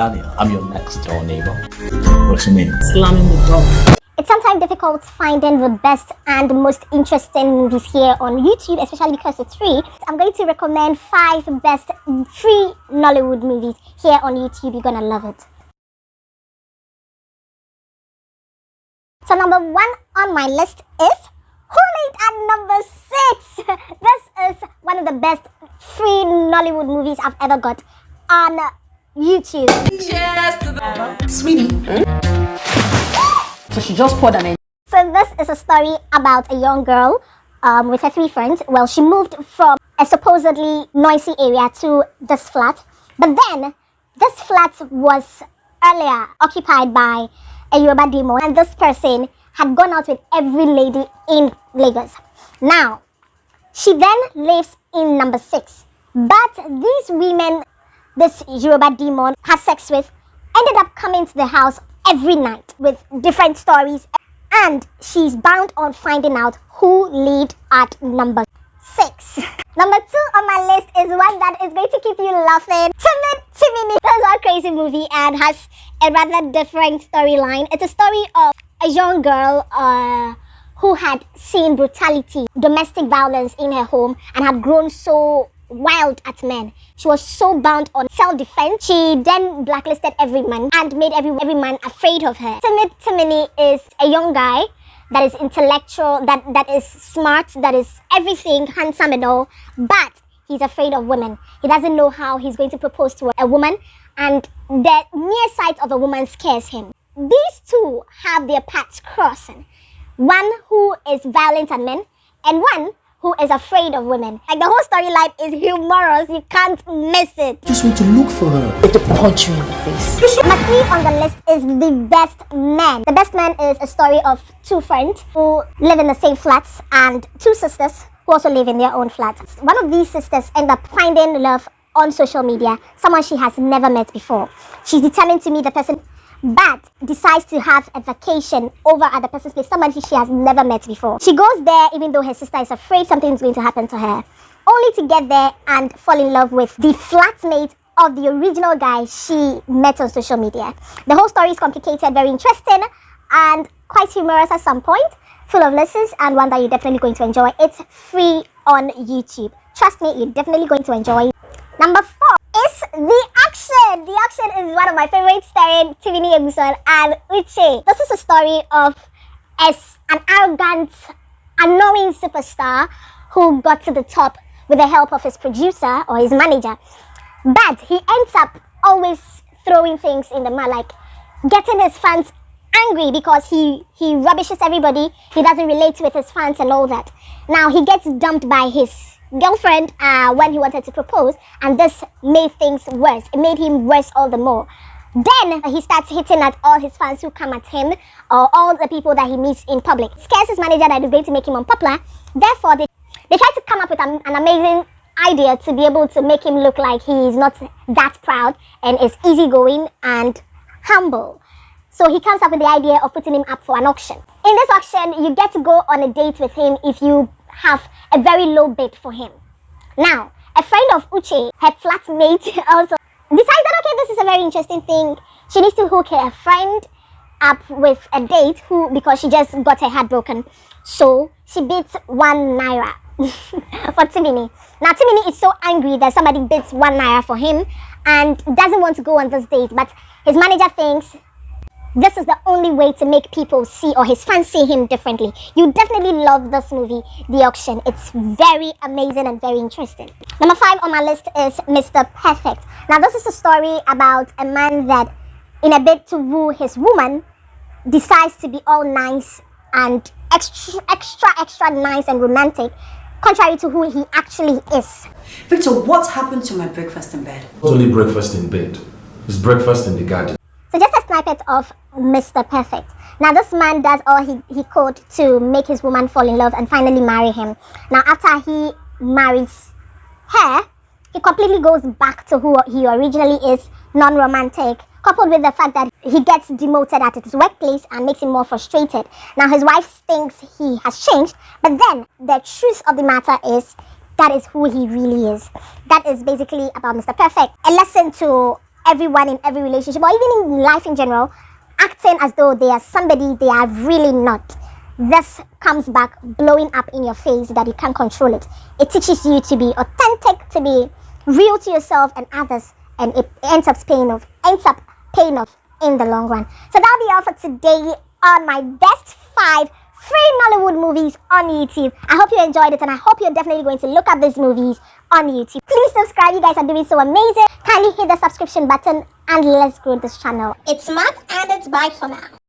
Daniel, I'm your next door neighbor. What's your name? Slamming the door. It's sometimes difficult finding the best and most interesting movies here on YouTube, especially because it's free. I'm going to recommend 5 best free Nollywood movies here on YouTube. You're gonna love it. So number 1 on my list is Hold It at number 6. This is one of the best free Nollywood movies I've ever got on YouTube. Cheers to the sweetie. So she just poured an. So this is a story about a young girl with her 3 friends. Well, she moved from a supposedly noisy area to this flat. But then, this flat was earlier occupied by a Yoruba demon. And this person had gone out with every lady in Lagos. Now, she then lives in number 6. But these women this Yoruba demon has sex with ended up coming to the house every night with different stories, and she's bound on finding out who lived at number 6. Number 2 on my list is one that is going to keep you laughing. Timini. This is a crazy movie and has a rather different storyline. It's a story of a young girl who had seen brutality, domestic violence in her home, and had grown so wild at men. She was so bound on self-defense. She then blacklisted every man and made every man afraid of her. Timini is a young guy that is intellectual, that is smart, that is everything, handsome and all, but he's afraid of women. He doesn't know how he's going to propose to a woman, and the mere sight of a woman scares him. These two have their paths crossing. One who is violent at men, and one who is afraid of women. Like, the whole storyline is humorous. You can't miss it. Just went to look for her. To punch you in the face. Number 3 on the list is The Best Man. The Best Man is a story of 2 friends who live in the same flats and 2 sisters who also live in their own flats. One of these sisters end up finding love on social media, someone she has never met before. She's determined to meet the person, but decides to have a vacation over at the person's place, somebody she has never met before. She goes there even though her sister is afraid something is going to happen to her, only to get there and fall in love with the flatmate of the original guy she met on social media. The whole story is complicated, very interesting, and quite humorous at some point, full of lessons, and one that you're definitely going to enjoy. It's free on YouTube. Trust me, you're definitely going to enjoy it. Number 4 is The Auction. The Auction is one of my favorites, starring Timini Egbuson and Uche. This is a story of an arrogant, annoying superstar who got to the top with the help of his producer or his manager. But he ends up always throwing things in the mud, like getting his fans angry because he rubbishes everybody. He doesn't relate with his fans and all that. Now, he gets dumped by his girlfriend when he wanted to propose, and this made things worse. It made him worse all the more. Then he starts hitting at all his fans who come at him, or all the people that he meets in public. Scares his manager that is going to make him unpopular. Therefore, they try to come up with an amazing idea to be able to make him look like he is not that proud and is easygoing and humble. So he comes up with the idea of putting him up for an auction. In this auction, you get to go on a date with him if you have a very low bid for him. Now, a friend of Uche, her flatmate, also decided, okay, this is a very interesting thing. She needs to hook her friend up with a date because she just got her heart broken. So she bids 1 naira for Timini. Now, Timini is so angry that somebody bids 1 naira for him and doesn't want to go on this date. But his manager thinks this is the only way to make people see, or his fans see him differently. You definitely love this movie, The Auction. It's very amazing and very interesting. Number 5 on my list is Mr. Perfect. Now, this is a story about a man that, in a bid to woo his woman, decides to be all nice and extra nice and romantic, contrary to who he actually is. Victor, what happened to my breakfast in bed? Not only breakfast in bed, it's breakfast in the garden. So just a snippet of Mr. Perfect. Now, this man does all he could to make his woman fall in love and finally marry him. Now, after he marries her, he completely goes back to who he originally is, non-romantic, coupled with the fact that he gets demoted at his workplace and makes him more frustrated. Now, his wife thinks he has changed, but then the truth of the matter is that is who he really is. That is basically about Mr. Perfect. A lesson to everyone in every relationship, or even in life in general, acting as though they are somebody they are really not. This comes back blowing up in your face that you can't control it. It teaches you to be authentic, to be real to yourself and others, and it ends up paying off in the long run. So that'll be all for today on my best 5 free Nollywood movies on YouTube. I hope you enjoyed it, and I hope you're definitely going to look at these movies on YouTube. Please subscribe. You guys are doing so amazing. Kindly hit the subscription button and let's grow this channel. It's Matt and it's bye for now.